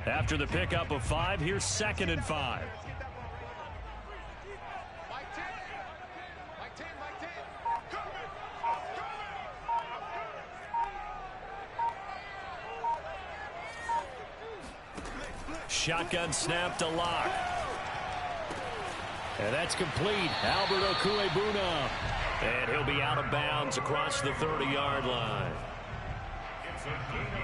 After the pickup of 5, here's 2nd and 5. Shotgun snap to Locke. And that's complete. Albert Okuebuna. And he'll be out of bounds across the 30-yard line.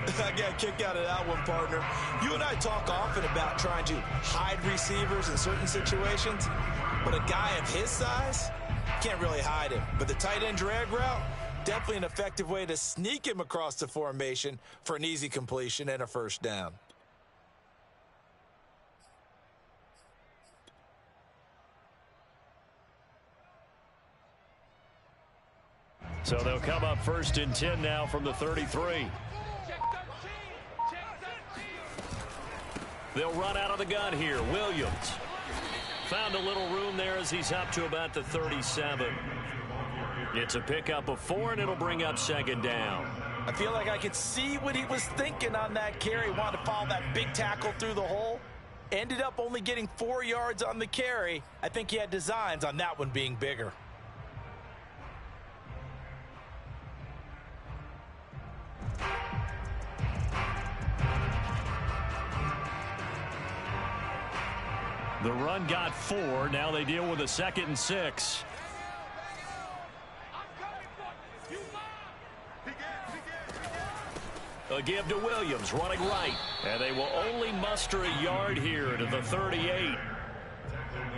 I got a kick out of that one, partner. You and I talk often about trying to hide receivers in certain situations, but a guy of his size can't really hide him. But the tight end drag route, definitely an effective way to sneak him across the formation for an easy completion and a first down. So they'll come up 1st and 10 now from the 33. They'll run out of the gun here. Williams found a little room there as he's up to about the 37. It's a pickup of 4, and it'll bring up 2nd down. I feel like I could see what he was thinking on that carry. Wanted to follow that big tackle through the hole. Ended up only getting 4 yards on the carry. I think he had designs on that one being bigger. The run got 4. Now they deal with a 2nd and 6. A give to Williams, running right. And they will only muster a yard here to the 38.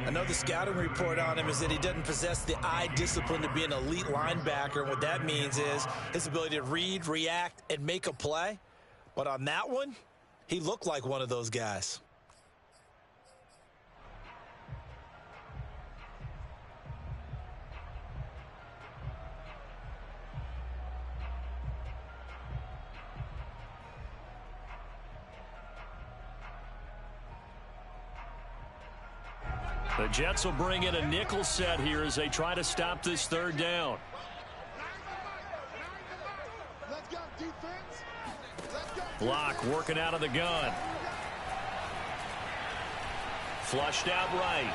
Another scouting report on him is that he doesn't possess the eye discipline to be an elite linebacker. And what that means is his ability to read, react, and make a play. But on that one, he looked like one of those guys. The Jets will bring in a nickel set here as they try to stop this 3rd down. Locke working out of the gun. Flushed out right.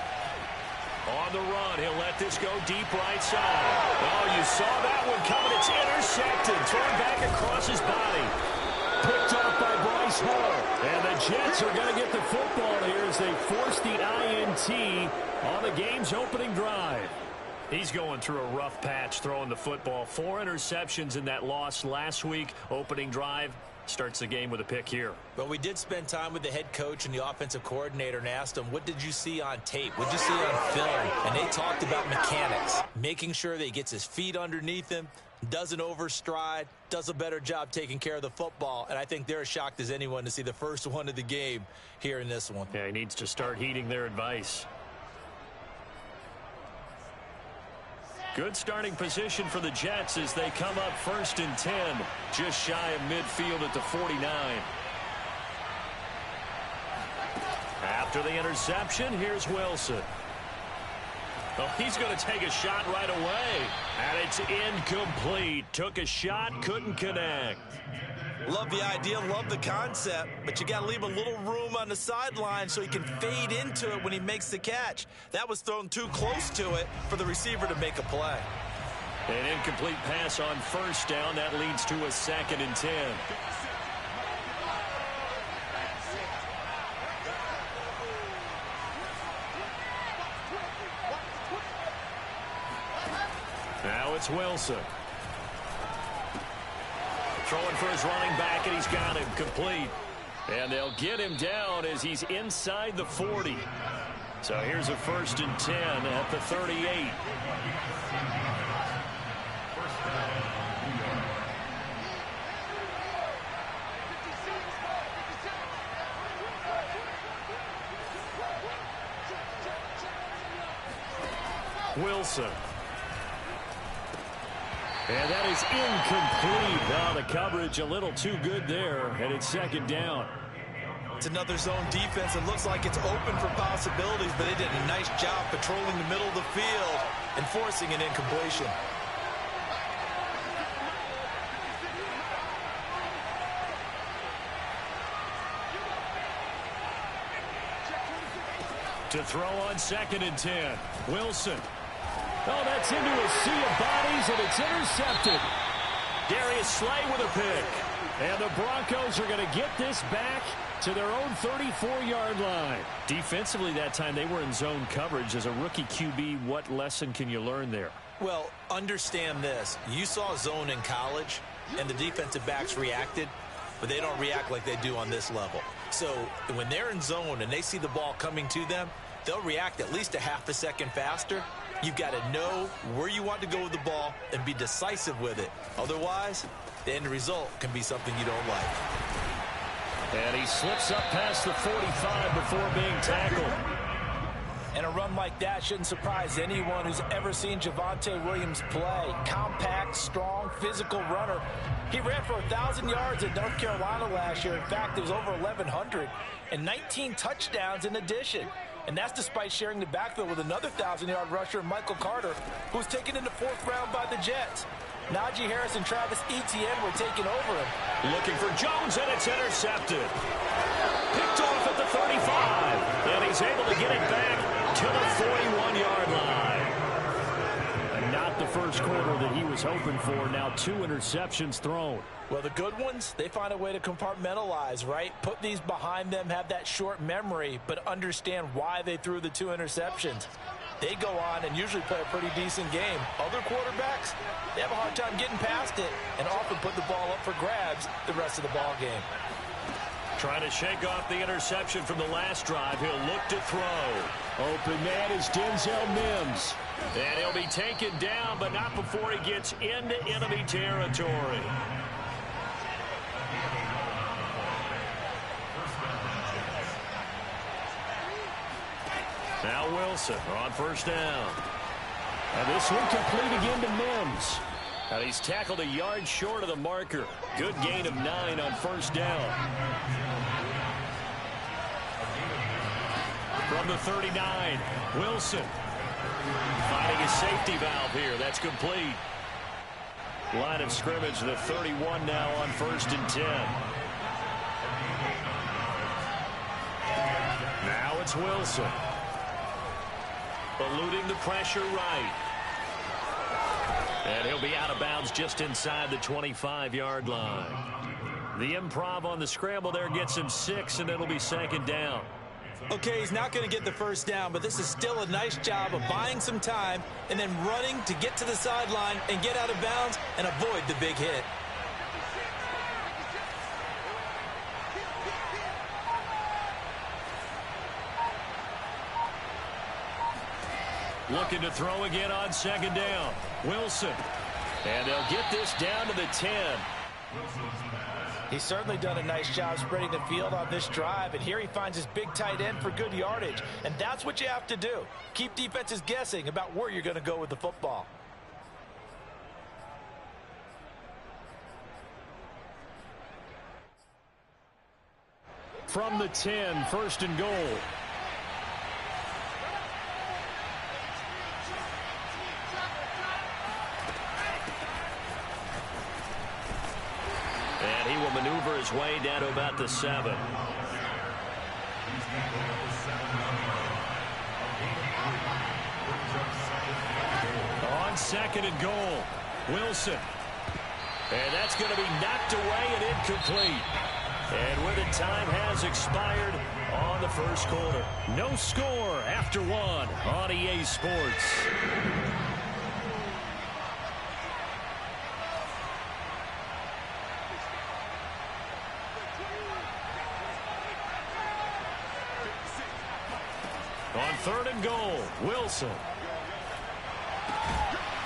On the run, he'll let this go deep right side. Oh, you saw that one coming. It's intercepted. Thrown back across his body. Picked up by Bryce Hall. And the Jets are going to get the football here as they force the INT on the game's opening drive. He's going through a rough patch throwing the football. 4 interceptions in that loss last week. Opening drive starts the game with a pick here. But we did spend time with the head coach and the offensive coordinator and asked him, what did you see on tape? What did you see on film? And they talked about mechanics, making sure that he gets his feet underneath him, doesn't overstride, does a better job taking care of the football. And I think they're as shocked as anyone to see the first one of the game here in this one. Yeah, he needs to start heeding their advice. Good starting position for the Jets as they come up 1st and 10, just shy of midfield at the 49. After the interception, here's Wilson. Oh, he's going to take a shot right away, and it's incomplete. Took a shot, couldn't connect. Love the idea, love the concept, but you got to leave a little room on the sideline so he can fade into it when he makes the catch. That was thrown too close to it for the receiver to make a play. An incomplete pass on 1st down. That leads to a 2nd and 10. Now it's Wilson. Throwing for his running back, and he's got him complete. And they'll get him down as he's inside the 40. So here's a 1st and 10 at the 38. Wilson. And that is incomplete. Now the coverage a little too good there, and it's 2nd down. It's another zone defense. It looks like it's open for possibilities, but they did a nice job patrolling the middle of the field and forcing an incompletion. To throw on 2nd and 10. Wilson. Oh, that's into a sea of bodies, and it's intercepted. Darius Slay with a pick. And the Broncos are going to get this back to their own 34-yard line. Defensively that time, they were in zone coverage. As a rookie QB, what lesson can you learn there? Well, understand this. You saw zone in college, and the defensive backs reacted, but they don't react like they do on this level. So when they're in zone and they see the ball coming to them, they'll react at least a half a second faster. You've got to know where you want to go with the ball and be decisive with it. Otherwise, the end result can be something you don't like. And he slips up past the 45 before being tackled. And a run like that shouldn't surprise anyone who's ever seen Javonte Williams play. Compact, strong, physical runner. He ran for 1,000 yards in North Carolina last year. In fact, it was over 1,100 and 19 touchdowns in addition. And that's despite sharing the backfield with another 1,000-yard rusher, Michael Carter, who was taken in the 4th round by the Jets. Najee Harris and Travis Etienne were taking over him. Looking for Jones, and it's intercepted. Picked off at the 35. And he's able to get it back to the 41-yard line. And not the first quarter that he was hoping for. Now 2 interceptions thrown. Well, the good ones, they find a way to compartmentalize, right? Put these behind them, have that short memory, but understand why they threw the 2 interceptions. They go on and usually play a pretty decent game. Other quarterbacks, they have a hard time getting past it and often put the ball up for grabs the rest of the ball game. Trying to shake off the interception from the last drive. He'll look to throw. Open man is Denzel Mims. And he'll be taken down, but not before he gets into enemy territory. Now Wilson on first down. And this one complete again to Mims. And he's tackled a yard short of the marker. Good gain of 9 on first down. From the 39, Wilson. Finding his safety valve here. That's complete. Line of scrimmage, the 31 now on 1st and 10. Now it's Wilson. Eluding the pressure right. And he'll be out of bounds just inside the 25-yard line. The improv on the scramble there gets him 6, and it'll be 2nd down. Okay, he's not going to get the first down, but this is still a nice job of buying some time and then running to get to the sideline and get out of bounds and avoid the big hit. Looking to throw again on 2nd down. Wilson. And they'll get this down to the 10. He's certainly done a nice job spreading the field on this drive, and here he finds his big tight end for good yardage. And that's what you have to do. Keep defenses guessing about where you're going to go with the football. From the 10, 1st and goal. And he will maneuver his way down to about the 7. On 2nd and goal, Wilson. And that's going to be knocked away and incomplete. And where the time has expired on the first quarter. No score after 1 on EA Sports. On 3rd and goal, Wilson.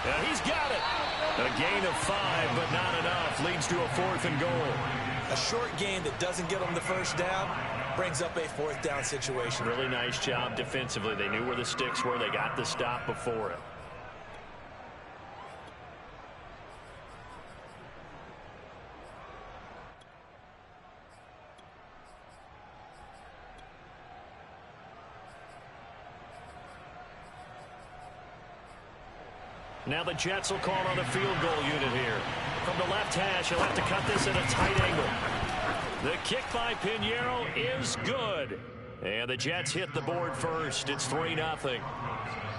And he's got it. A gain of 5, but not enough. Leads to a 4th and goal. A short gain that doesn't get them the first down brings up a 4th down situation. Really nice job defensively. They knew where the sticks were. They got the stop before it. Now the Jets will call on the field goal unit here. From the left hash, he'll have to cut this at a tight angle. The kick by Pinheiro is good. And the Jets hit the board first. It's 3-0.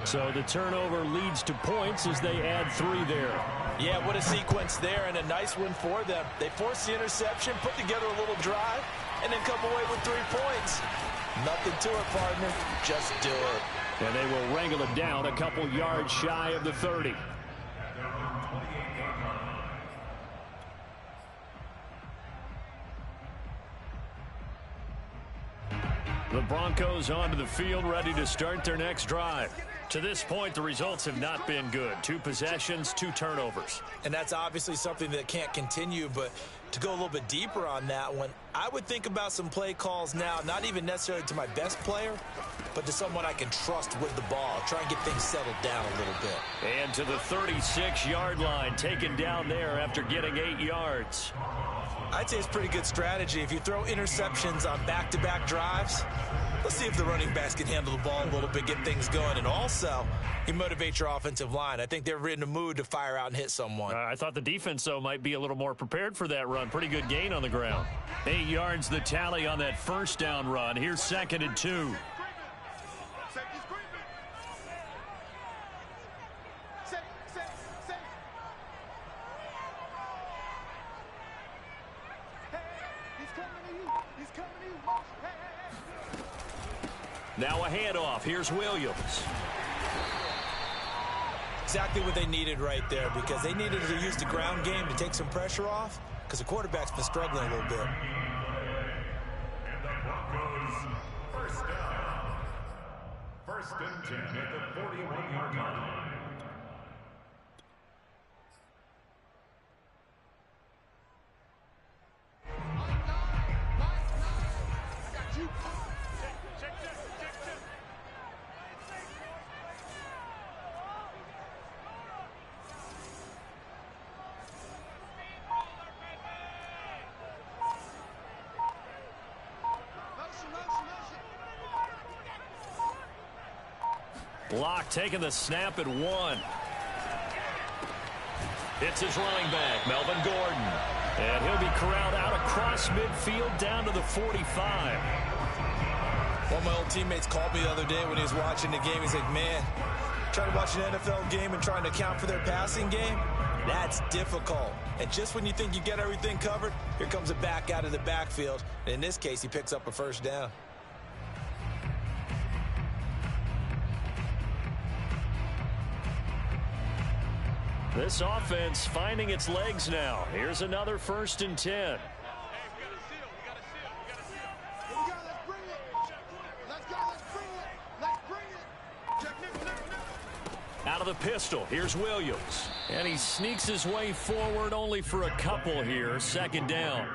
So the turnover leads to points as they add 3 there. Yeah, what a sequence there, and a nice win for them. They forced the interception, put together a little drive, and then come away with 3 points. Nothing to it, partner. Just do it. And they will wrangle it down a couple yards shy of the 30. The Broncos onto the field, ready to start their next drive. To this point, the results have not been good. 2 possessions, 2 turnovers. And that's obviously something that can't continue, but to go a little bit deeper on that one, I would think about some play calls now, not even necessarily to my best player, but to someone I can trust with the ball. Try and get things settled down a little bit. And to the 36-yard line, taken down there after getting 8 yards. I'd say it's pretty good strategy. If you throw interceptions on back-to-back drives, let's see if the running backs can handle the ball a little bit, get things going. And also, you motivate your offensive line. I think they're in the mood to fire out and hit someone. I thought the defense, though, might be a little more prepared for that run. Pretty good gain on the ground. 8 yards the tally on that first down run. Here's 2nd and 2. Now a handoff. Here's Williams. Exactly what they needed right there, because they needed to use the ground game to take some pressure off, because the quarterback's been struggling a little bit. And the Broncos, first down. 1st and 10 at the 41-yard line. Block taking the snap at 1. It's his running back, Melvin Gordon. And he'll be corralled out across midfield down to the 45. One of my old teammates called me the other day when he was watching the game. He's like, man, trying to watch an NFL game and trying to account for their passing game, that's difficult. And just when you think you get everything covered, here comes a back out of the backfield. And in this case, he picks up a first down. This offense finding its legs now. Here's another 1st and 10. Out of the pistol, here's Williams. And he sneaks his way forward only for a couple here. 2nd down.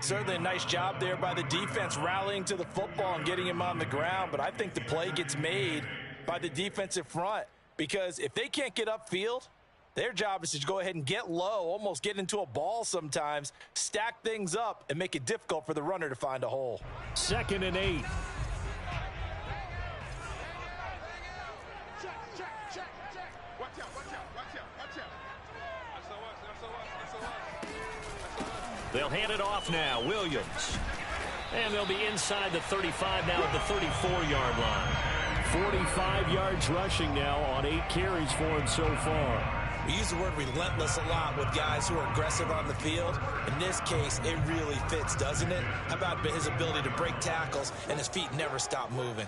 Certainly a nice job there by the defense rallying to the football and getting him on the ground. But I think the play gets made by the defensive front. Because if they can't get upfield, their job is to go ahead and get low, almost get into a ball sometimes, stack things up, and make it difficult for the runner to find a hole. 2nd and 8. They'll hand it off now. Williams. And they'll be inside the 35 now at the 34-yard line. 45 yards rushing now on 8 carries for him so far. We use the word relentless a lot with guys who are aggressive on the field. In this case, it really fits, doesn't it? How about his ability to break tackles and his feet never stop moving?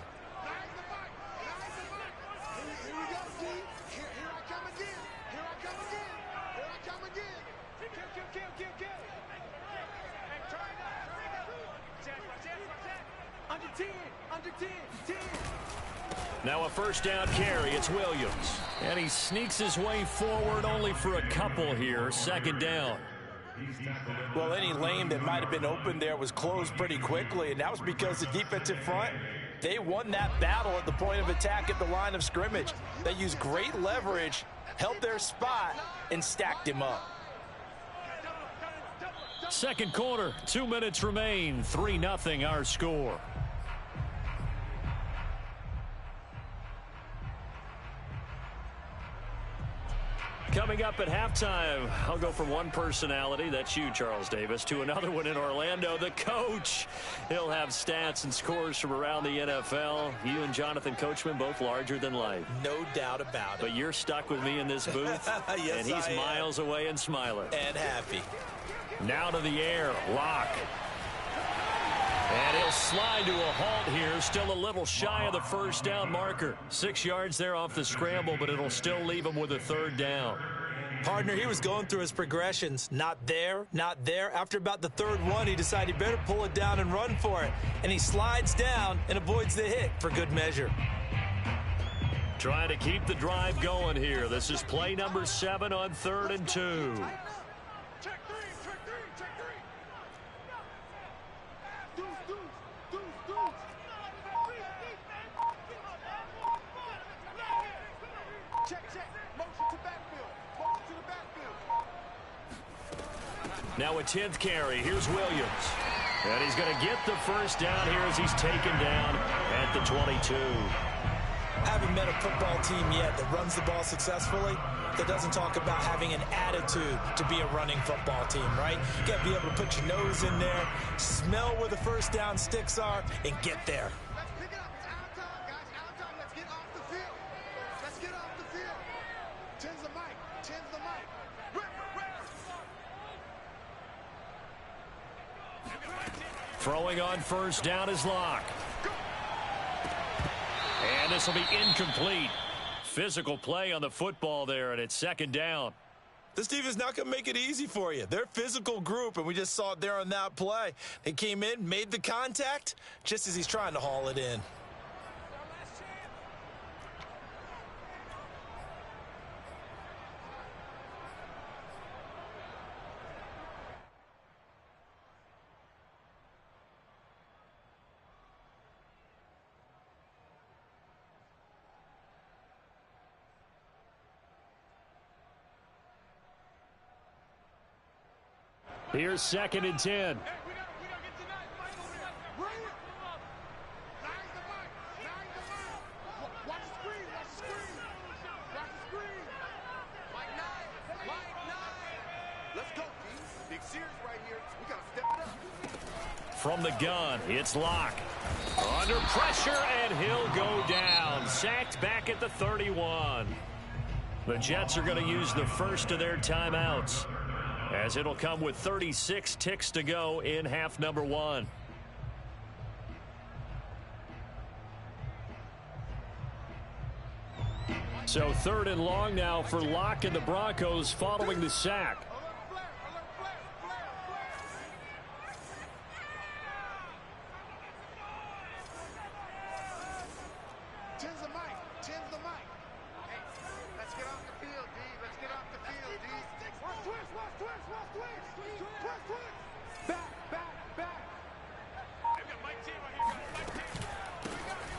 Now a first down carry. It's Williams. And he sneaks his way forward only for a couple here. 2nd down. Well, any lane that might have been open there was closed pretty quickly, and that was because the defensive front, they won that battle at the point of attack at the line of scrimmage. They used great leverage, held their spot, and stacked him up. 2nd quarter, 2 minutes remain. 3-0 our score. Coming Coming up at halftime, I'll go from one personality, that's you, Charles Davis, to another one in Orlando, the coach. He'll have stats and scores from around the NFL. You and Jonathan Coachman, both larger than life. No doubt about it. But you're stuck with me in this booth, yes, and he's miles away and smiling. And happy. Now to the air, Locke. And he'll slide to a halt here, still a little shy of the first down marker. 6 yards there off the scramble, but it'll still leave him with a third down. Partner, he was going through his progressions. Not there, not there. After about the third one, he decided he better pull it down and run for it. And he slides down and avoids the hit for good measure. Trying to keep the drive going here. This is play number 7 on 3rd and 2. Now a 10th carry. Here's Williams. And he's going to get the first down here as he's taken down at the 22. I haven't met a football team yet that runs the ball successfully that doesn't talk about having an attitude to be a running football team, right? You got to be able to put your nose in there, smell where the first down sticks are, and get there. Let's pick it up. It's out time, guys. Out time. Let's get off the field. Let's get off the field. Tens the mic. Tens the mic. Throwing on first down is Locke. And this will be incomplete. Physical play on the football there, and it's second down. This team is not going to make it easy for you. They're a physical group, and we just saw it there on that play. They came in, made the contact, just as he's trying to haul it in. Here's 2nd and 10. From the gun, it's Locke. Under pressure, and he'll go down. Sacked back at the 31. The Jets are going to use the first of their timeouts, as it'll come with 36 ticks to go in half number 1. So 3rd and long now for Locke and the Broncos following the sack.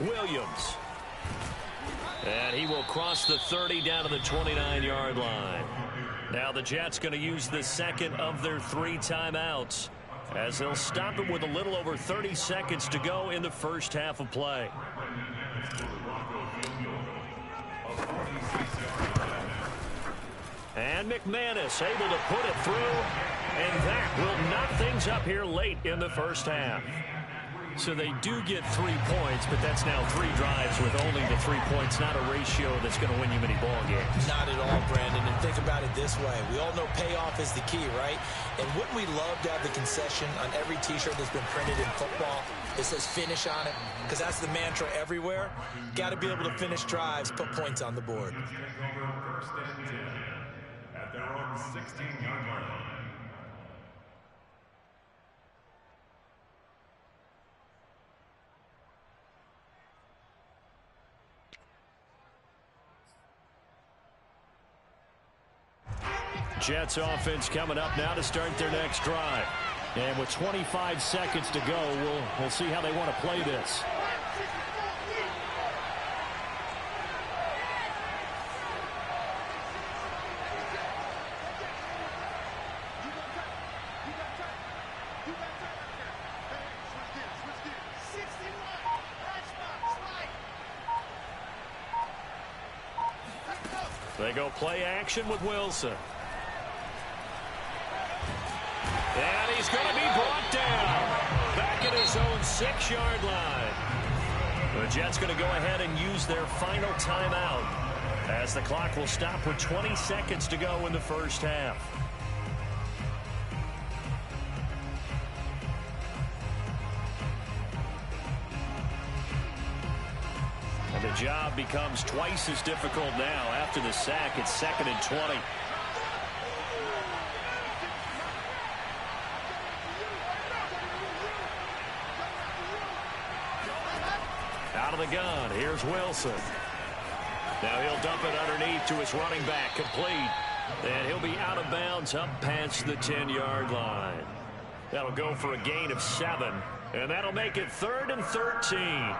Williams. And he will cross the 30 down to the 29-yard line. Now the Jets going to use the second of their 3 timeouts, as they'll stop it with a little over 30 seconds to go in the first half of play. And McManus able to put it through, and that will knock things up here late in the first half. So they do get 3 points, but that's now 3 drives with only the 3 points, not a ratio that's going to win you many ball games. Not at all, Brandon. And think about it this way. We all know payoff is the key, right? And wouldn't we love to have the concession on every T-shirt that's been printed in football? It says finish on it, because that's the mantra everywhere. Got to be able to finish drives, put points on the board. First and 10 at their own 16-yard line. Jets offense coming up now to start their next drive. And with 25 seconds to go, we'll see how they want to play this. They go play action with Wilson. And he's going to be brought down. Back at his own 6-yard line. The Jets going to go ahead and use their final timeout as the clock will stop with 20 seconds to go in the first half. And the job becomes twice as difficult now after the sack. It's 2nd and 20. Out of the gun, here's Wilson. Now he'll dump it underneath to his running back, complete. And he'll be out of bounds up past the 10-yard line. That'll go for a gain of 7, and that'll make it 3rd and 13.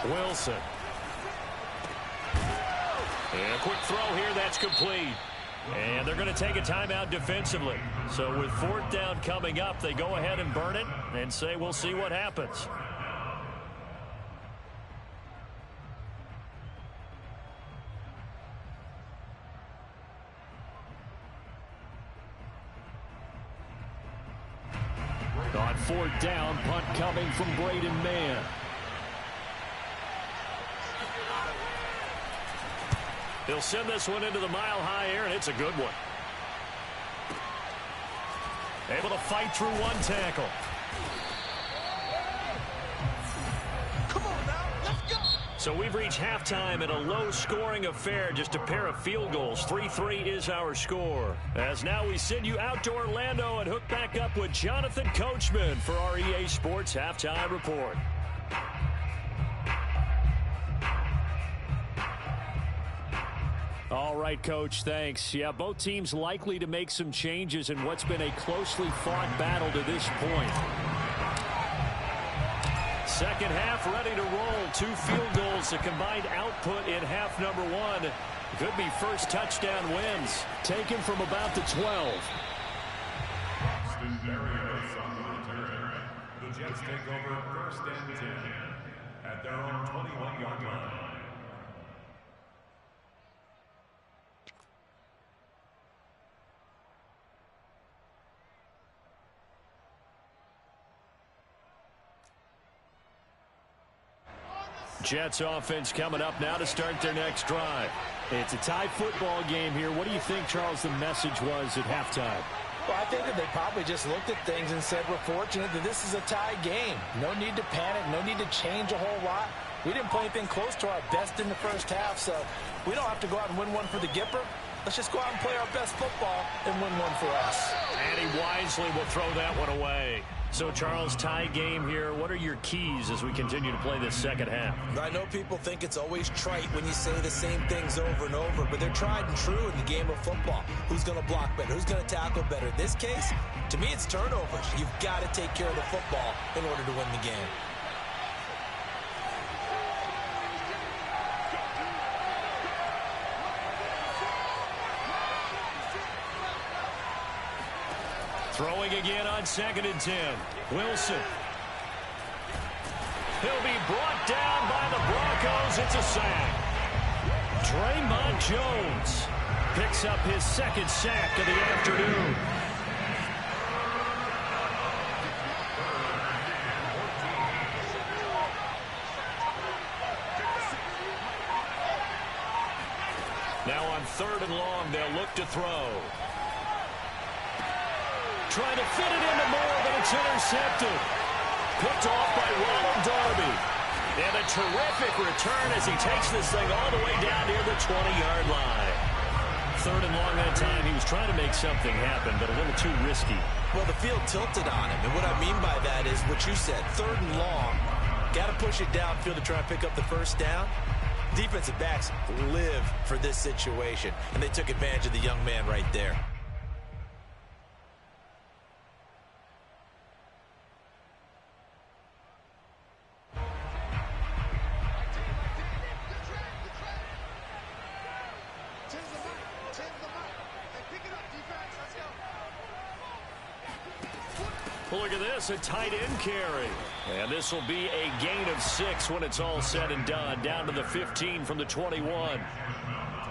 Wilson. And a quick throw here, that's complete. And they're going to take a timeout defensively. So with 4th down coming up, they go ahead and burn it and say we'll see what happens. On 4th down, punt coming from Braden Mann. He'll send this one into the mile-high air, and it's a good one. Able to fight through one tackle. Come on now, let's go. So we've reached halftime in a low-scoring affair, just a pair of field goals. 3-3 is our score. As now we send you out to Orlando and hook back up with Jonathan Coachman for our EA Sports Halftime Report. All right, Coach, thanks. Yeah, both teams likely to make some changes in what's been a closely fought battle to this point. Second half ready to roll. 2 field goals, the combined output in half number 1. Could be first touchdown wins. Taken from about the 12. The Jets take over 1st and 10 at their own 21-yard line. Jets offense coming up now to start their next drive. It's a tie football game here. What do you think, Charles, the message was at halftime? Well, I think that they probably just looked at things and said, we're fortunate that this is a tie game. No need to panic, no need to change a whole lot. We didn't play anything close to our best in the first half, so we don't have to go out and win one for the Gipper. Let's just go out and play our best football and win one for us. And he wisely will throw that one away. So, Charles, tie game here. What are your keys as we continue to play this second half? I know people think it's always trite when you say the same things over and over, but they're tried and true in the game of football. Who's going to block better? Who's going to tackle better? In this case, to me, it's turnovers. You've got to take care of the football in order to win the game. Throwing again on 2nd and 10. Wilson. He'll be brought down by the Broncos. It's a sack. Draymond Jones picks up his 2nd sack of the afternoon. Now on 3rd and long, they'll look to throw. Trying to fit it into Moore, but it's intercepted. Picked off by Ronald Darby. And a terrific return as he takes this thing all the way down near the 20-yard line. 3rd and long that time. He was trying to make something happen, but a little too risky. Well, the field tilted on him, and what I mean by that is what you said. 3rd and long. Got to push it downfield to try and pick up the first down. Defensive backs live for this situation, and they took advantage of the young man right there. Tens the mic. Hey, pick it up, defense. Let's go. Well, look at this, a tight end carry. And this will be a gain of 6 when it's all said and done. Down to the 15 from the 21.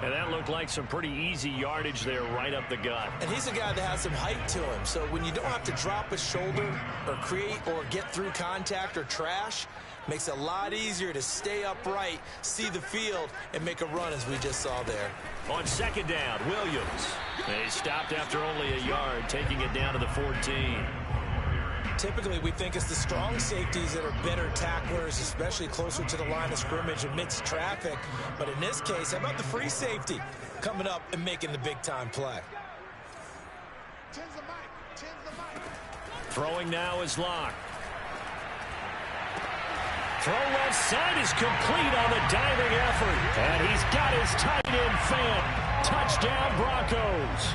And that looked like some pretty easy yardage there right up the gut. And he's a guy that has some height to him. So when you don't have to drop a shoulder or create or get through contact or trash, makes it a lot easier to stay upright, see the field, and make a run as we just saw there. On second down, Williams. They stopped after only a yard, taking it down to the 14. Typically, we think it's the strong safeties that are better tacklers, especially closer to the line of scrimmage amidst traffic. But in this case, how about the free safety coming up and making the big-time play? Throwing now is Locke. Throw left side is complete on the diving effort. And he's got his tight end Fant. Touchdown, Broncos.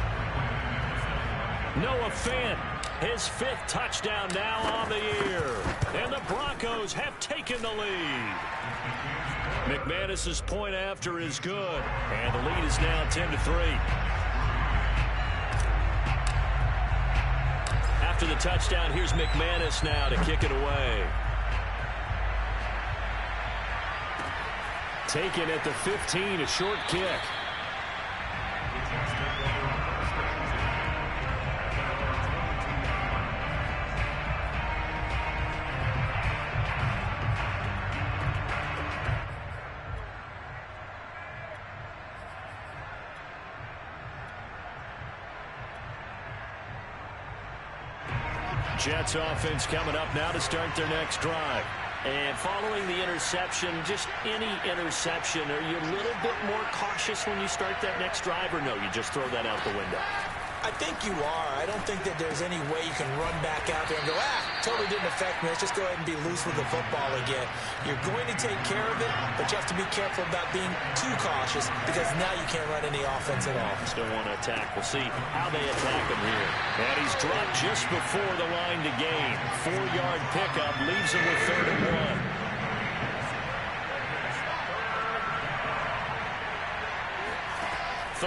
Noah Fant, his 5th touchdown now on the year. And the Broncos have taken the lead. McManus's point after is good. And the lead is now 10-3. After the touchdown, here's McManus now to kick it away. Taken at the 15, a short kick. Jets offense coming up now to start their next drive. And following the interception, just any interception, are you a little bit more cautious when you start that next drive, or no, you just throw that out the window? I think you are. I don't think that there's any way you can run back out there and go, totally didn't affect me. Let's just go ahead and be loose with the football again. You're going to take care of it, but you have to be careful about being too cautious because now you can't run any offense at all. Still want to attack. We'll see how they attack him here. And he's dropped just before the line to gain. 4-yard pickup leaves him with 3rd and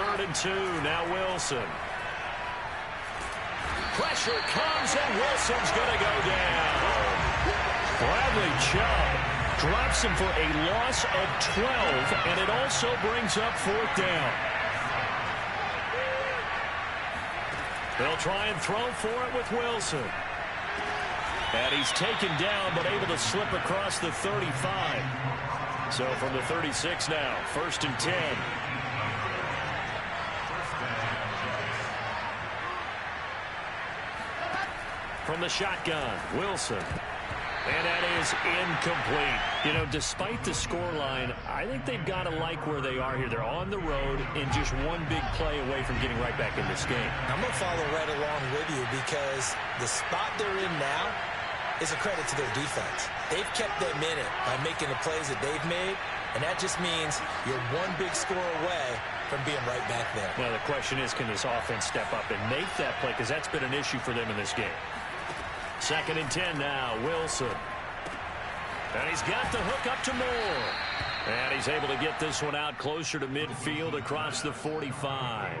1. Third and 2, now Wilson. Pressure comes, and Wilson's going to go down. Bradley Chubb drops him for a loss of 12, and it also brings up 4th down. They'll try and throw for it with Wilson. And he's taken down, but able to slip across the 35. So from the 36 now, 1st and 10. From the shotgun, Wilson. And that is incomplete. You know, despite the scoreline, I think they've got to like where they are here. They're on the road and just one big play away from getting right back in this game. I'm going to follow right along with you because the spot they're in now is a credit to their defense. They've kept them in it by making the plays that they've made, and that just means you're one big score away from being right back there. Now, the question is, can this offense step up and make that play? Because that's been an issue for them in this game. 2nd and 10 now, Wilson. And he's got the hook up to Moore. And he's able to get this one out closer to midfield across the 45.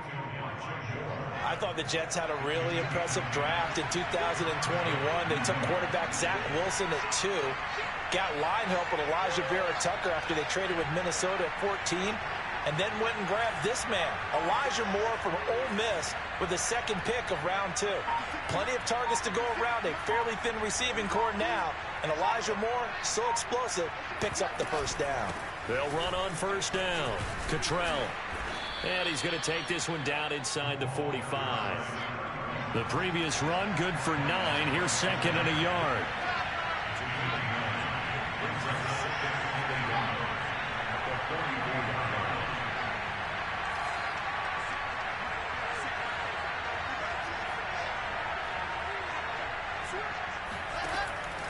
I thought the Jets had a really impressive draft in 2021. They took quarterback Zach Wilson at 2. Got line help with Elijah Vera-Tucker after they traded with Minnesota at 14. And then went and grabbed this man, Elijah Moore from Ole Miss, with the 2nd pick of round 2. Plenty of targets to go around, a fairly thin receiving core now. And Elijah Moore, so explosive, picks up the 1st down. They'll run on 1st down. Cottrell. And he's going to take this one down inside the 45. The previous run, good for 9. Here's 2nd and a yard.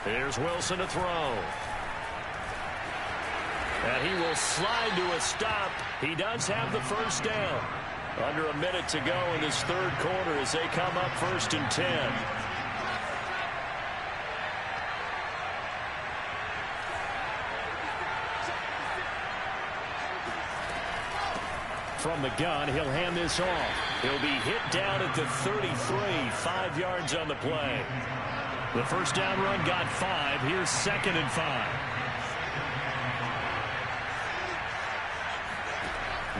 Here's Wilson to throw. And he will slide to a stop. He does have the 1st down. Under a minute to go in this 3rd quarter as they come up 1st and 10. From the gun, he'll hand this off. He'll be hit down at the 33, 5 yards on the play. The first down run got 5. Here's 2nd and 5.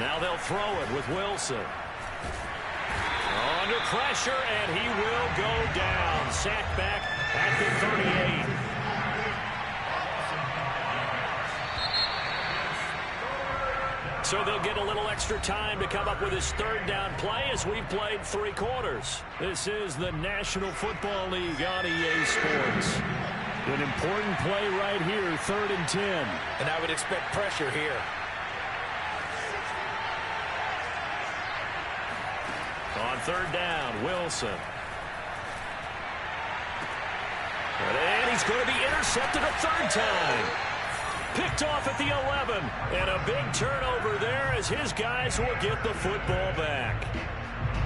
Now they'll throw it with Wilson. Under pressure, and he will go down. Sacked back at the 38. So they'll get a little extra time to come up with his 3rd down play as we've played 3 quarters. This is the National Football League on EA Sports. An important play right here, 3rd and 10. And I would expect pressure here. On 3rd down, Wilson. And he's going to be intercepted a 3rd time. Picked off at the 11. And a big turnover there as his guys will get the football back.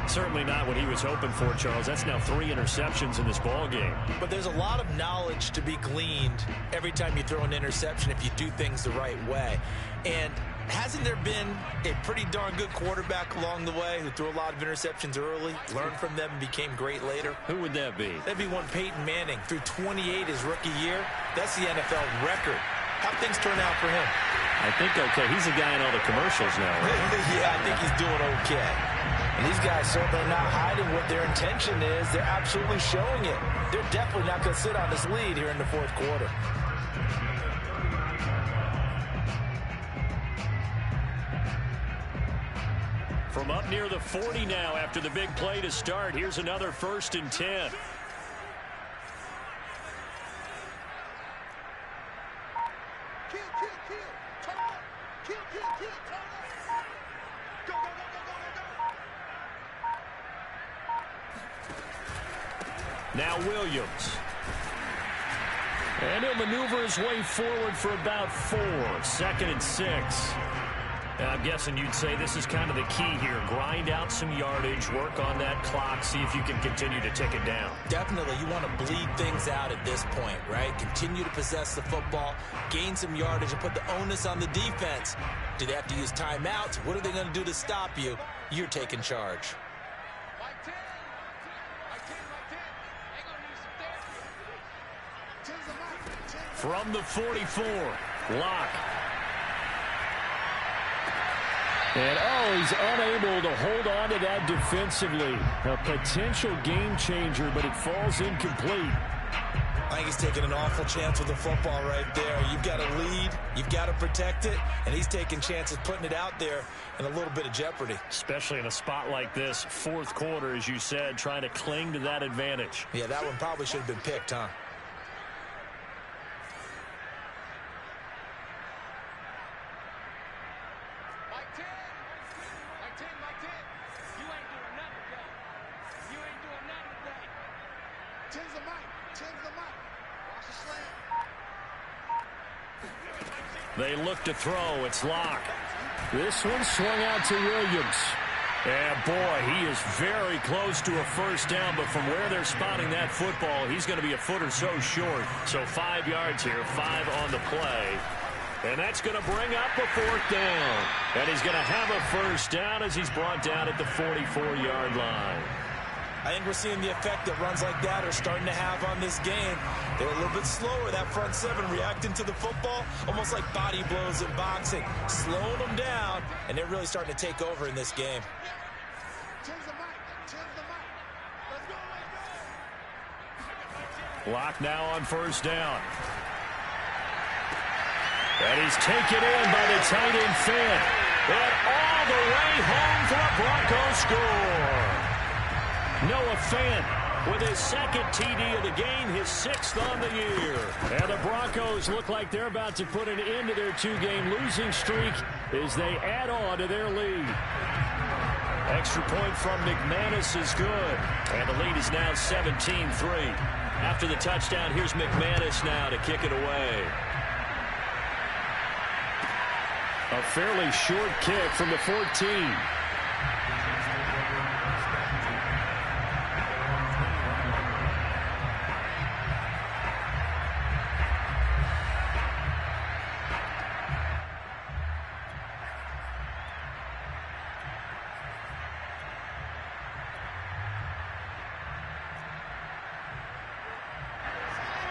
Certainly not what he was hoping for, Charles. That's now 3 interceptions in this ball game. But there's a lot of knowledge to be gleaned every time you throw an interception if you do things the right way. And hasn't there been a pretty darn good quarterback along the way who threw a lot of interceptions early, learned from them, and became great later? Who would that be? That'd be one Peyton Manning. Threw 28 his rookie year. That's the NFL record. How'd things turn out for him? I think okay. He's a guy in all the commercials now, right? Yeah, I think he's doing okay. And these guys certainly not hiding what their intention is. They're absolutely showing it. They're definitely not going to sit on this lead here in the 4th quarter. From up near the 40 now after the big play to start. Here's another 1st and 10. Now Williams. And he'll maneuver his way forward for about 4. 2nd and 6. And I'm guessing you'd say this is kind of the key here. Grind out some yardage, work on that clock, see if you can continue to tick it down. Definitely. You want to bleed things out at this point, right? Continue to possess the football, gain some yardage, and put the onus on the defense. Do they have to use timeouts? What are they going to do to stop you? You're taking charge. From the 44, Locke. And, he's unable to hold on to that defensively. A potential game changer, but it falls incomplete. I think he's taking an awful chance with the football right there. You've got to lead, you've got to protect it, and he's taking chances putting it out there in a little bit of jeopardy. Especially in a spot like this, 4th quarter, as you said, trying to cling to that advantage. Yeah, that one probably should have been picked, huh? They look to throw. It's Locke. This one swung out to Williams. And, boy, he is very close to a 1st down, but from where they're spotting that football, he's going to be a foot or so short. So 5 yards here, 5 on the play. And that's going to bring up a 4th down. And he's going to have a 1st down as he's brought down at the 44-yard line. I think we're seeing the effect that runs like that are starting to have on this game. They're a little bit slower, that front 7, reacting to the football, almost like body blows in boxing, slowing them down, and they're really starting to take over in this game. Locke now on 1st down. And he's taken in by the tight end Finn. And all the way home for a Broncos score. Noah Fant with his 2nd TD of the game, his 6th on the year. And the Broncos look like they're about to put an end to their 2-game losing streak as they add on to their lead. Extra point from McManus is good. And the lead is now 17-3. After the touchdown, here's McManus now to kick it away. A fairly short kick from the 14.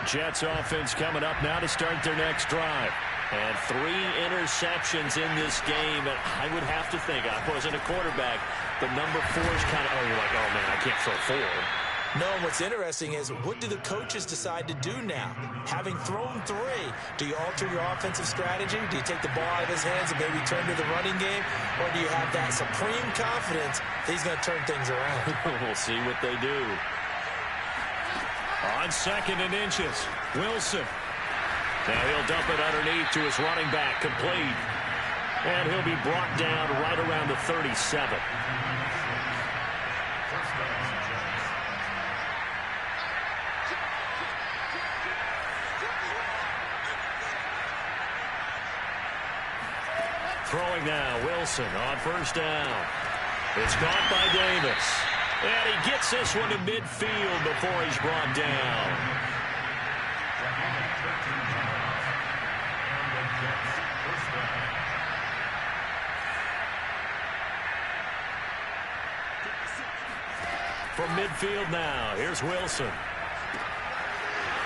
Jets offense coming up now to start their next drive. And 3 interceptions in this game. And I would have to think, I wasn't a quarterback, but number 4 is kind of, you're like, oh, man, I can't throw 4. No, and what's interesting is, what do the coaches decide to do now? Having thrown 3, do you alter your offensive strategy? Do you take the ball out of his hands and maybe turn to the running game? Or do you have that supreme confidence that he's going to turn things around? We'll see what they do. On 2nd and inches, Wilson. Now he'll dump it underneath to his running back, complete. And he'll be brought down right around the 37. Throwing now, Wilson on 1st down. It's caught by Davis. And he gets this one to midfield before he's brought down. From midfield now, here's Wilson.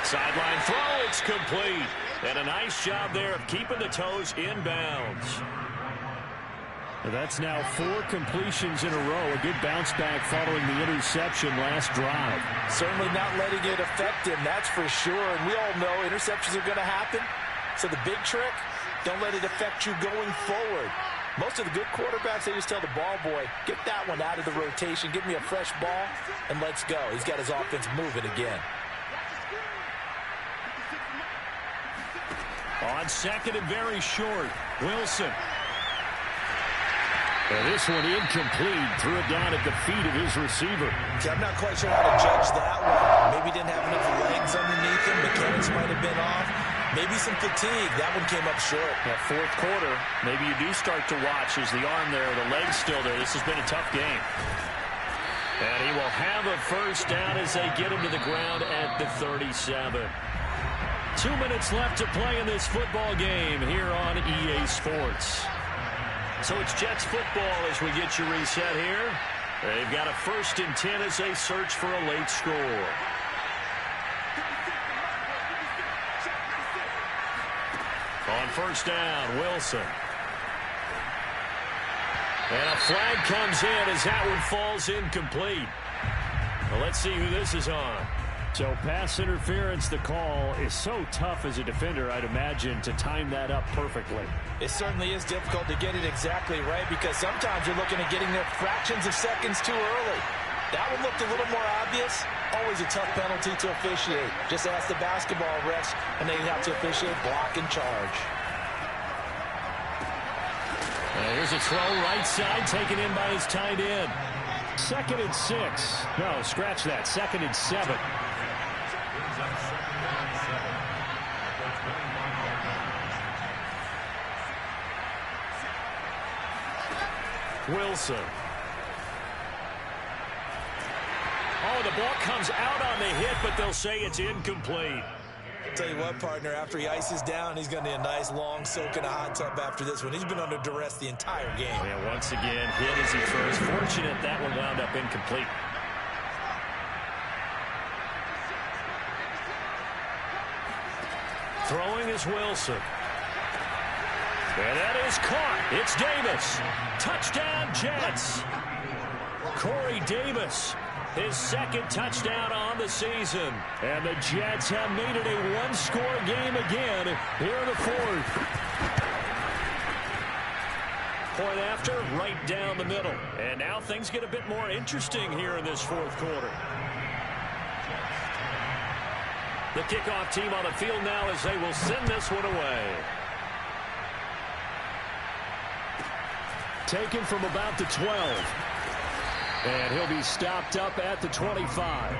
Sideline throw, it's complete. And a nice job there of keeping the toes inbounds. That's now 4 completions in a row. A good bounce back following the interception last drive. Certainly not letting it affect him, that's for sure. And we all know interceptions are going to happen. So the big trick, don't let it affect you going forward. Most of the good quarterbacks, they just tell the ball boy, get that one out of the rotation, give me a fresh ball, and let's go. He's got his offense moving again. On 2nd and very short, Wilson. And this one incomplete. Threw it down at the feet of his receiver. See, I'm not quite sure how to judge that one. Maybe didn't have enough legs underneath him. Mechanics might have been off. Maybe some fatigue. That one came up short. That 4th quarter, maybe you do start to watch. Is the arm there, the leg's still there? This has been a tough game. And he will have a 1st down as they get him to the ground at the 37. 2 minutes left to play in this football game here on EA Sports. So it's Jets football as we get you reset here. They've got a 1st and 10 as they search for a late score. On 1st down, Wilson. And a flag comes in as that one falls incomplete. Well, let's see who this is on. So pass interference, the call is so tough as a defender, I'd imagine, to time that up perfectly. It certainly is difficult to get it exactly right because sometimes you're looking at getting there fractions of seconds too early. That one looked a little more obvious. Always a tough penalty to officiate. Just ask the basketball refs, and they have to officiate block and charge. Here's a throw right side taken in by his tight end. 2nd and 6. No, scratch that. 2nd and 7. Wilson. Oh, the ball comes out on the hit, but they'll say it's incomplete. Tell you what, partner, after he ices down, he's going to need a nice long soak in a hot tub after this one. He's been under duress the entire game. Yeah, once again, hit as he throws. Fortunate that one wound up incomplete. Throwing is Wilson. And that is caught. It's Davis. Touchdown, Jets. Corey Davis, his 2nd touchdown on the season. And the Jets have made it a 1-score game again here in the 4th. Point after, right down the middle. And now things get a bit more interesting here in this 4th quarter. The kickoff team on the field now as they will send this one away. Taken from about the 12. And he'll be stopped up at the 25.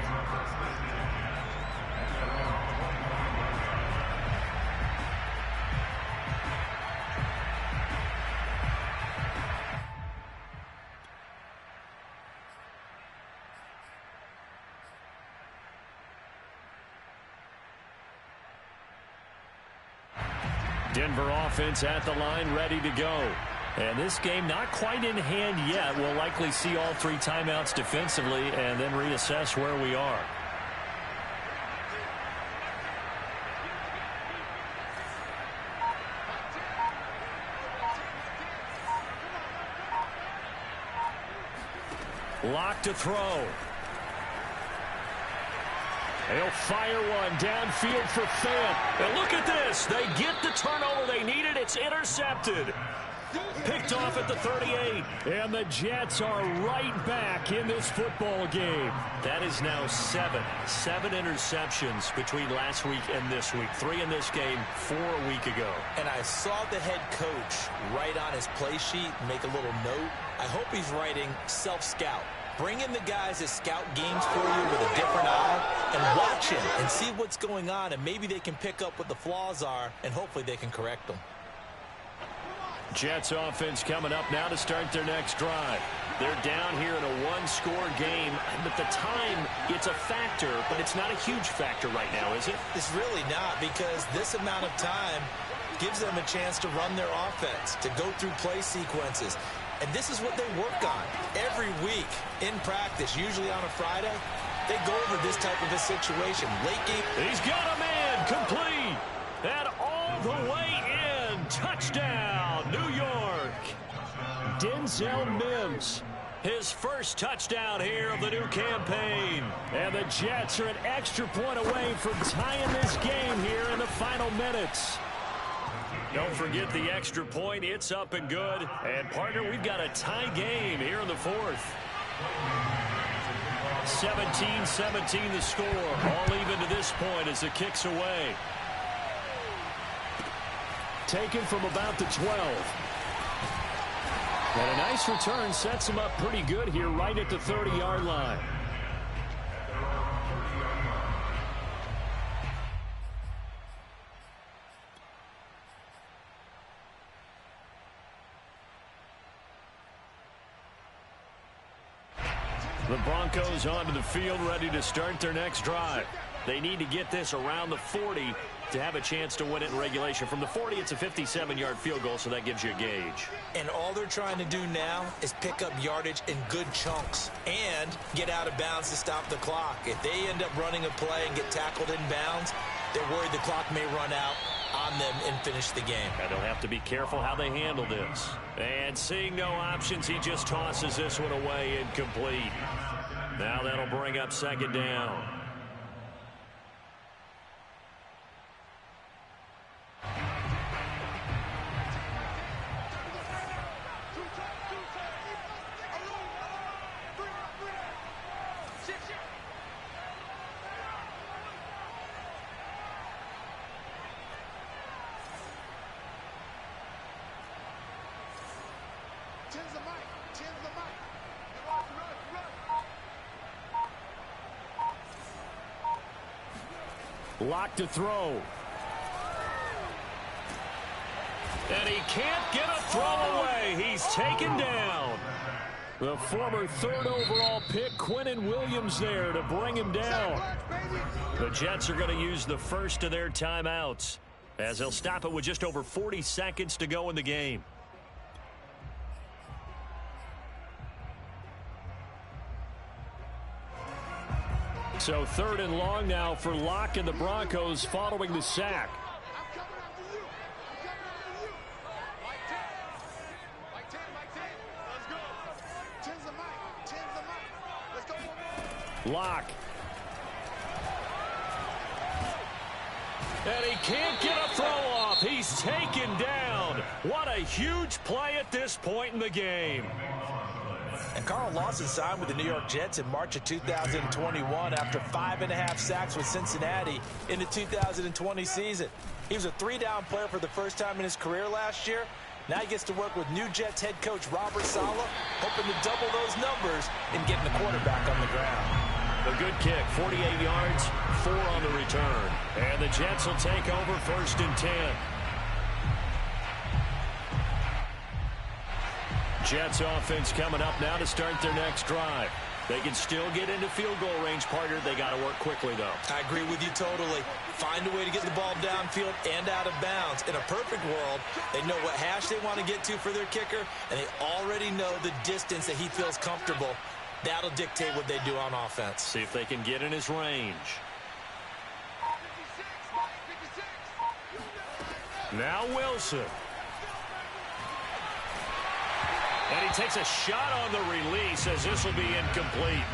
Denver offense at the line, ready to go. And this game not quite in hand yet. We'll likely see all 3 timeouts defensively and then reassess where we are. Lock to throw. He'll fire one downfield for Fant. And look at this. They get the turnover they needed. It's intercepted. Picked off at the 38. And the Jets are right back in this football game. That is now seven interceptions between last week and this week. 3 in this game, 4 a week ago. And I saw the head coach write on his play sheet, make a little note. I hope he's writing self-scout. Bring in the guys that scout games for you with a different eye and watch him and see what's going on, and maybe they can pick up what the flaws are, and hopefully they can correct them. Jets offense coming up now to start their next drive. They're down here in a one-score game, but the time, it's a factor, but it's not a huge factor right now, is it? It's really not, because this amount of time gives them a chance to run their offense, to go through play sequences. And this is what they work on every week in practice, usually on a Friday. They go over this type of a situation. Late game. He's got a man complete. And all the way in. Touchdown, New York. Denzel Mims. His first touchdown here of the new campaign. And the Jets are an extra point away from tying this game here in the final minutes. Don't forget the extra point. It's up and good. And, partner, we've got a tie game here in the fourth. 17-17 the score. All even to this point as the kick's away. Taken from about the 12. And a nice return sets him up pretty good here right at the 30-yard line. The Broncos onto the field, ready to start their next drive. They need to get this around the 40 to have a chance to win it in regulation. From the 40, it's a 57-yard field goal, so that gives you a gauge. And all they're trying to do now is pick up yardage in good chunks and get out of bounds to stop the clock. If they end up running a play and get tackled in bounds, they're worried the clock may run out on them and finish the game. And they'll have to be careful how they handle this. And seeing no options, he just tosses this one away incomplete. Now that'll bring up second down. Lock to throw. And he can't get a throw away. He's taken down. The former 3rd overall pick, Quinnen Williams, there to bring him down. The Jets are going to use the first of their timeouts as they'll stop it with just over 40 seconds to go in the game. So 3rd and long now for Locke and the Broncos following the sack. Locke. And he can't get a throw off. He's taken down. What a huge play at this point in the game. And Carl Lawson signed with the New York Jets in March of 2021 after 5.5 sacks with Cincinnati in the 2020 season. He was a 3-down player for the first time in his career last year. Now he gets to work with new Jets head coach Robert Saleh, hoping to double those numbers and getting the quarterback on the ground. A good kick, 48 yards, 4 on the return. And the Jets will take over 1st and 10. Jets offense coming up now to start their next drive. They can still get into field goal range, partner. They got to work quickly, though. I agree with you totally. Find a way to get the ball downfield and out of bounds. In a perfect world, they know what hash they want to get to for their kicker, and they already know the distance that he feels comfortable. That'll dictate what they do on offense. See if they can get in his range. Now Wilson. And he takes a shot on the release as this will be incomplete.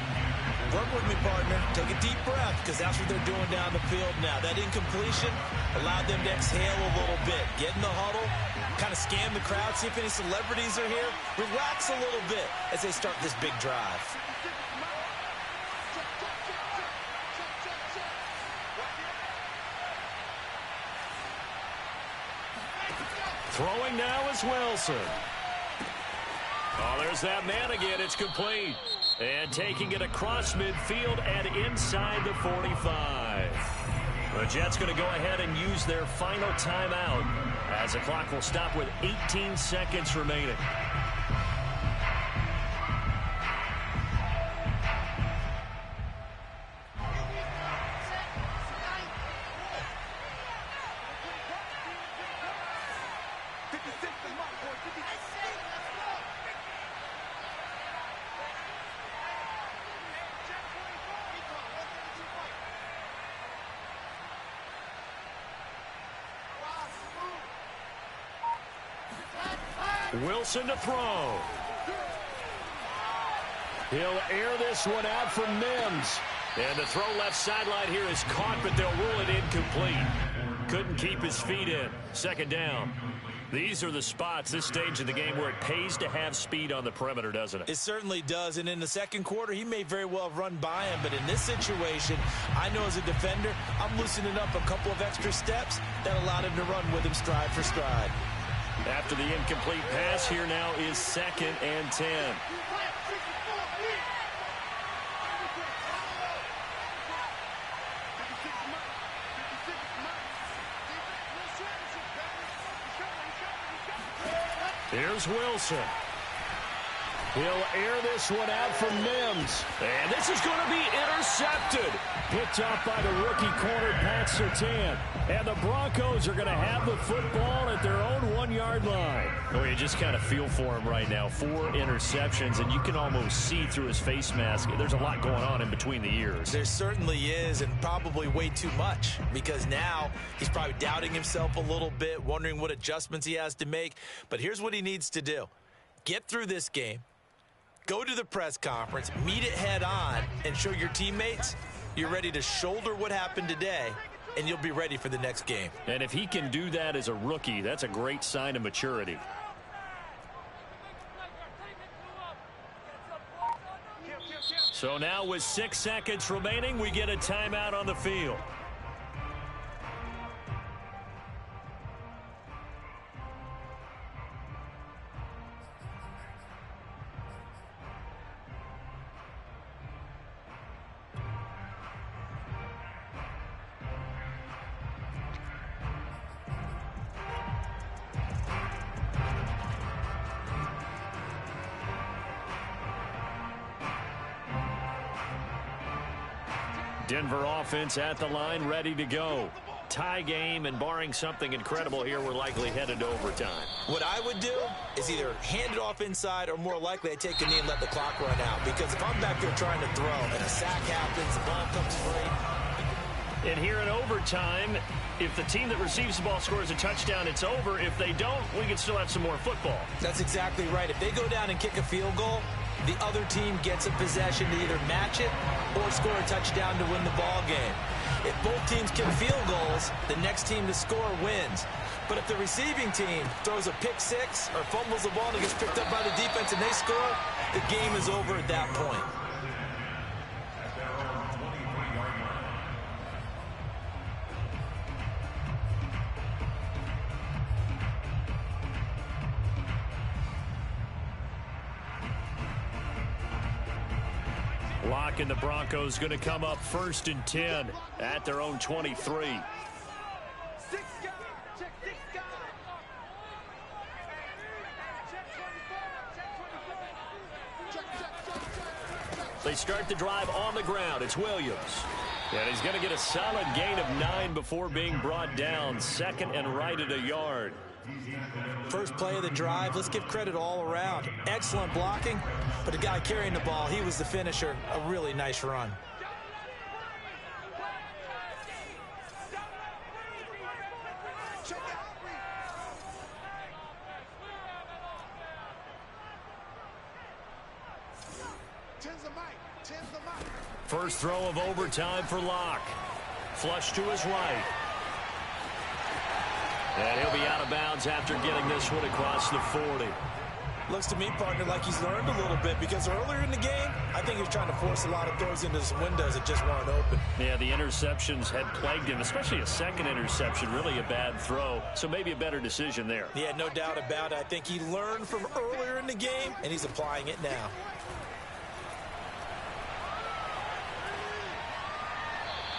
Work with me, partner. Take a deep breath, because that's what they're doing down the field now. That incompletion allowed them to exhale a little bit. Get in the huddle, kind of scan the crowd, see if any celebrities are here. Relax a little bit as they start this big drive. Throwing now is Wilson. Oh, there's that man again. It's complete. And taking it across midfield and inside the 45. The Jets going to go ahead and use their final timeout as the clock will stop with 18 seconds remaining. Wilson to throw. He'll air this one out for Mims. And the throw left sideline here is caught, but they'll rule it incomplete. Couldn't keep his feet in. Second down. These are the spots, this stage of the game, where it pays to have speed on the perimeter, doesn't it? It certainly does, and in the second quarter, he may very well run by him, but in this situation, I know as a defender, I'm loosening up a couple of extra steps that allowed him to run with him stride for stride. After the incomplete pass, here now is 2nd and 10. Here's Wilson. He'll air this one out for Mims. And this is going to be intercepted. Picked off by the rookie corner, Pat Surtain. And the Broncos are going to have the football at their own 1-yard line. Oh, you just kind of feel for him right now. 4 interceptions, and you can almost see through his face mask. There's a lot going on in between the ears. There certainly is, and probably way too much, because now he's probably doubting himself a little bit, wondering what adjustments he has to make. But here's what he needs to do. Get through this game. Go to the press conference, meet it head on, and show your teammates you're ready to shoulder what happened today, and you'll be ready for the next game. And if he can do that as a rookie, that's a great sign of maturity. So now with 6 seconds remaining, we get a timeout on the field. Denver offense at the line, ready to go. Tie game, and barring something incredible here, we're likely headed to overtime. What I would do is either hand it off inside, or more likely I take a knee and let the clock run out. Because if I'm back there trying to throw and a sack happens, the ball comes free. And here in overtime, if the team that receives the ball scores a touchdown, it's over. If they don't, we can still have some more football. That's exactly right. If they go down and kick a field goal, the other team gets a possession to either match it or score a touchdown to win the ball game. If both teams kick field goals, the next team to score wins. But if the receiving team throws a pick six or fumbles the ball and it gets picked up by the defense and they score, the game is over at that point. Lock and the Broncos going to come up 1st and 10 at their own 23. They start the drive on the ground. It's Williams. And he's going to get a solid gain of 9 before being brought down. 2nd and right at a yard. First play of the drive, let's give credit all around. Excellent blocking, but the guy carrying the ball, he was the finisher. A really nice run. the mic. Tens the mic. First throw of overtime for Locke. Flush to his right. And he'll be out of bounds after getting this one across the 40. Looks to me, partner, like he's learned a little bit, because earlier in the game, I think he was trying to force a lot of throws into some windows that just weren't open. Yeah, the interceptions had plagued him, especially a second interception, really a bad throw. So maybe a better decision there. Yeah, no doubt about it. I think he learned from earlier in the game, and he's applying it now.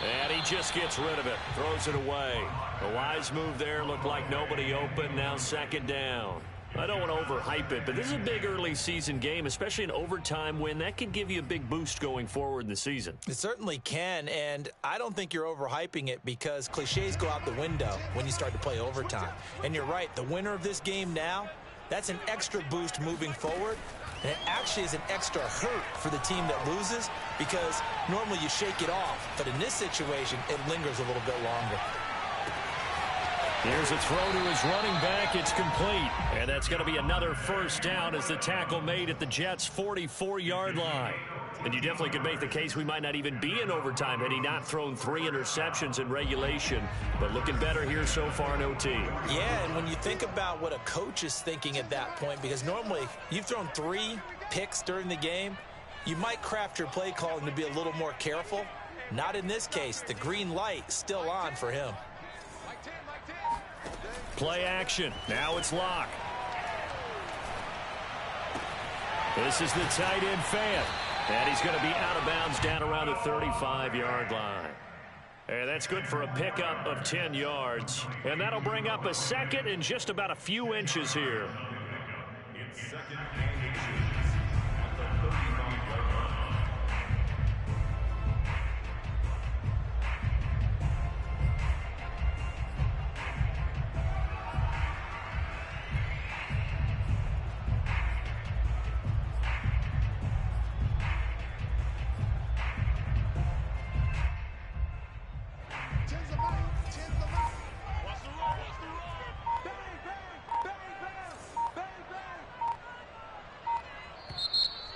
And he just gets rid of it, throws it away. A wise move there, looked like nobody open, now second down. I don't want to overhype it, but this is a big early season game, especially an overtime win. That could give you a big boost going forward in the season. It certainly can, and I don't think you're overhyping it, because cliches go out the window when you start to play overtime. And you're right, the winner of this game now, that's an extra boost moving forward, and it actually is an extra hurt for the team that loses, because normally you shake it off, but in this situation, it lingers a little bit longer. Here's a throw to his running back. It's complete. And that's going to be another first down as the tackle made at the Jets' 44-yard line. And you definitely could make the case we might not even be in overtime had he not thrown 3 interceptions in regulation. But looking better here so far in OT. Yeah, and when you think about what a coach is thinking at that point, because normally you've thrown 3 picks during the game, you might craft your play calling to be a little more careful. Not in this case. The green light still on for him. Play action. Now it's Locke. This is the tight end fan. And he's going to be out of bounds down around the 35-yard line. And that's good for a pickup of 10 yards. And that'll bring up a second and just about a few inches here. It's second and inches at the 39-yard line.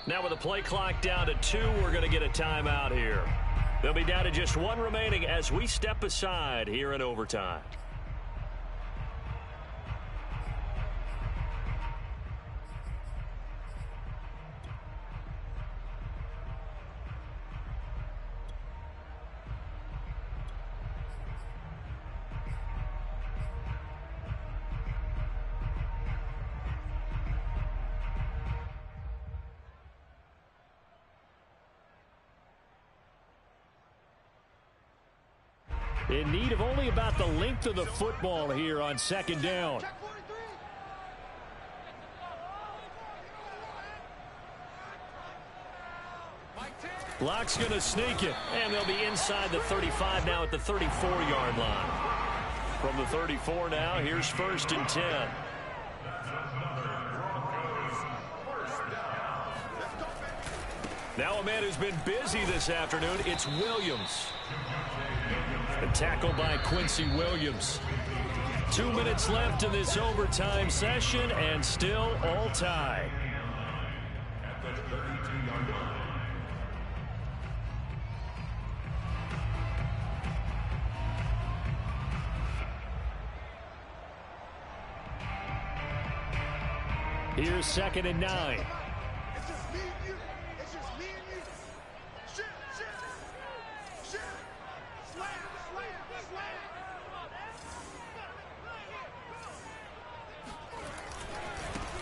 Now with the play clock down to 2, we're going to get a timeout here. They'll be down to just 1 remaining as we step aside here in overtime. In need of only about the length of the football here on second down. Locke's going to sneak it, and they'll be inside the 35 now at the 34-yard line. From the 34 now, here's 1st and 10. Now a man who's been busy this afternoon, it's Williams. A tackle by Quincy Williams. 2 minutes left in this overtime session, and still all tied. At the 32-yard line. Here's 2nd and 9. It's just me and you. It's just me and you. Shit, shit, shit. Slam, slam, slam.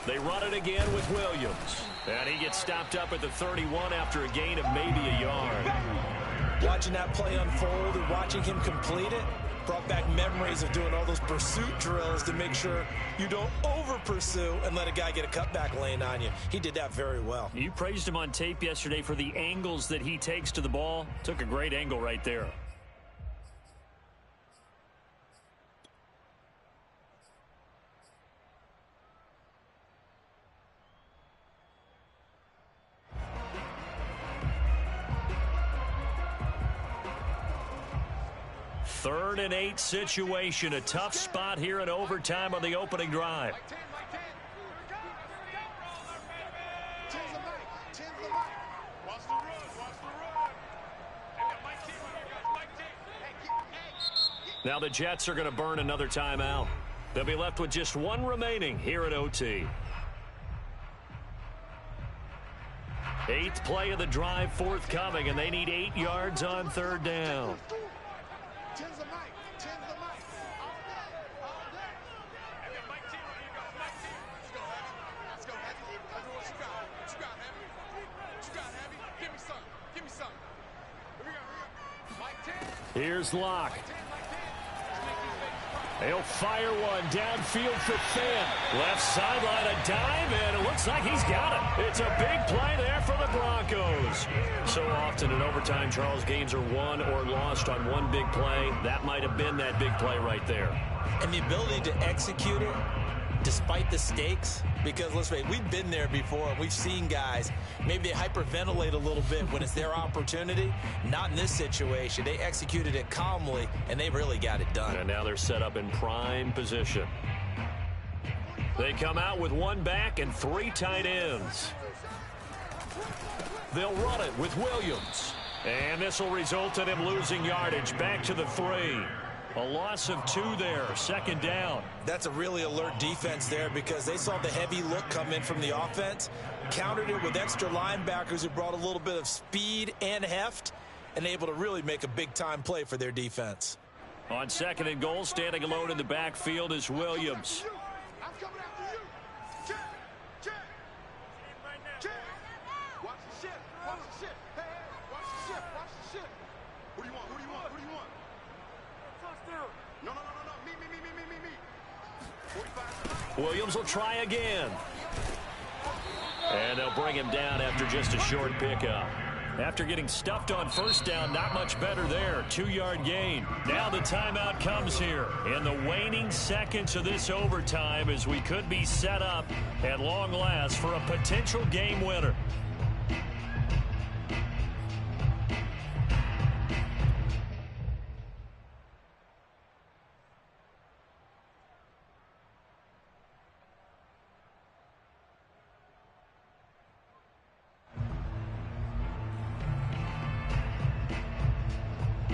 They run it again with Williams. And he gets stopped up at the 31 after a gain of maybe a yard. Watching that play unfold and watching him complete it brought back memories of doing all those pursuit drills to make sure you don't over-pursue and let a guy get a cutback lane on you. He did that very well. You praised him on tape yesterday for the angles that he takes to the ball. Took a great angle right there. Third and 8 situation. A tough spot here in overtime on the opening drive. Tens the mic. Tens the mic. Watch the Now the Jets are going to burn another timeout. They'll be left with just one remaining here at OT. 8th play of the drive forthcoming, and they need 8 yards on 3rd down. Tens the mic. Tens the mic. All day. All day. And then Mike T, here goes. Mike T. Let's go, Heavy. Let's go, Heavy. Let's do what you got. What you got, Heavy? What you got, Heavy? Give me some. Give me some. Here we go. Here we go. Mike 10. Here's Locke. Mike 10. Mike 10. Let's make these babies cry. He'll fire one downfield for Finn. Left sideline, a dive, and it looks like he's got it. It's a big play there for the Broncos. So often in overtime, Charles, games are won or lost on one big play. That might have been that big play right there. And the ability to execute it despite the stakes, because let's face it, we've been there before. We've seen guys, maybe they hyperventilate a little bit when it's their opportunity. Not in this situation. They executed it calmly, and they really got it done. And now they're set up in prime position. They come out with one back and 3 tight ends. They'll run it with Williams. And this will result in him losing yardage back to the 3. A loss of 2 there, 2nd down. That's a really alert defense there because they saw the heavy look come in from the offense, countered it with extra linebackers who brought a little bit of speed and heft, and able to really make a big-time play for their defense. On 2nd and goal, standing alone in the backfield is Williams. I'm coming after you. Check. Check. Check. Watch the shit. Watch the shit. Hey, hey. Watch the shit. Watch the shit. Who do you want? Who do you want? Who do you want? Touchdown. No. Me. 45. Williams will try again. And they'll bring him down after just a short pickup. After getting stuffed on 1st down, not much better there. 2-yard gain. Now the timeout comes here in the waning seconds of this overtime as we could be set up at long last for a potential game winner.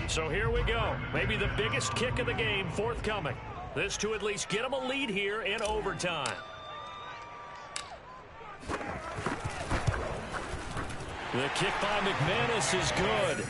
So here we go. Maybe the biggest kick of the game forthcoming. This to at least get them a lead here in overtime. The kick by McManus is good.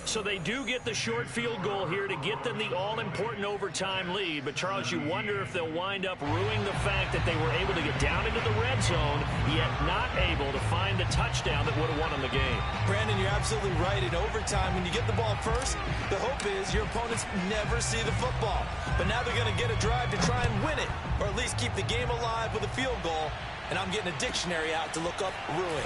So they do get the short field goal here to get them the all-important overtime lead. But, Charles, you wonder if they'll wind up ruining the fact that they were able to get down into the red zone, yet not able to find the touchdown that would have won them the game. Brandon, you're absolutely right. In overtime, when you get the ball first, the hope is your opponents never see the football. But now they're going to get a drive to try and win it, or at least keep the game alive with a field goal. And I'm getting a dictionary out to look up ruin.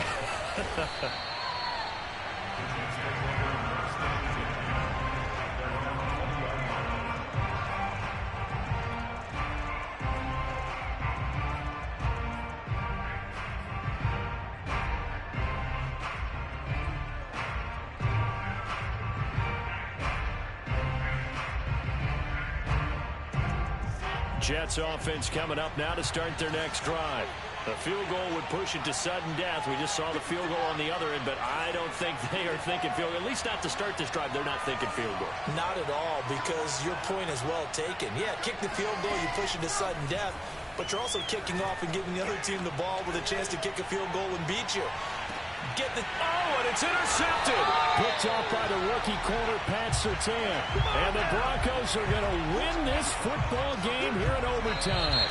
Jets offense coming up now to start their next drive. A field goal would push it to sudden death. We just saw the field goal on the other end, but I don't think they are thinking field goal. At least not to start this drive. They're not thinking field goal. Not at all, because your point is well taken. Yeah, kick the field goal, you push it to sudden death, but you're also kicking off and giving the other team the ball with a chance to kick a field goal and beat you. And it's intercepted. Picked off by the rookie corner, Pat Surtain. And the Broncos are going to win this football game here in overtime.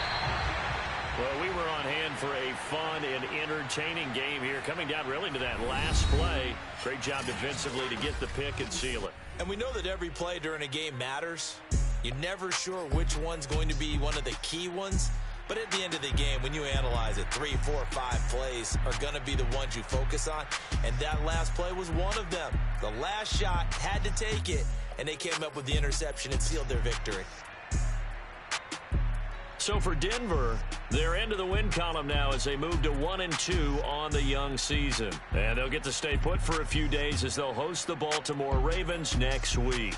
Well, we were on hand for a fun and entertaining game here, coming down really to that last play. Great job defensively to get the pick and seal it. And we know that every play during a game matters. You're never sure which one's going to be one of the key ones. But at the end of the game, when you analyze it, 3, 4, 5 plays are going to be the ones you focus on. And that last play was one of them. The last shot had to take it, and they came up with the interception and sealed their victory. So for Denver, they're into the win column now as they move to 1-2 on the young season. And they'll get to stay put for a few days as they'll host the Baltimore Ravens next week.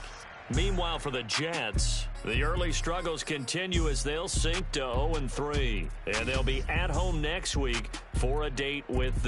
Meanwhile, for the Jets, the early struggles continue as they'll sink to 0-3. And they'll be at home next week for a date with the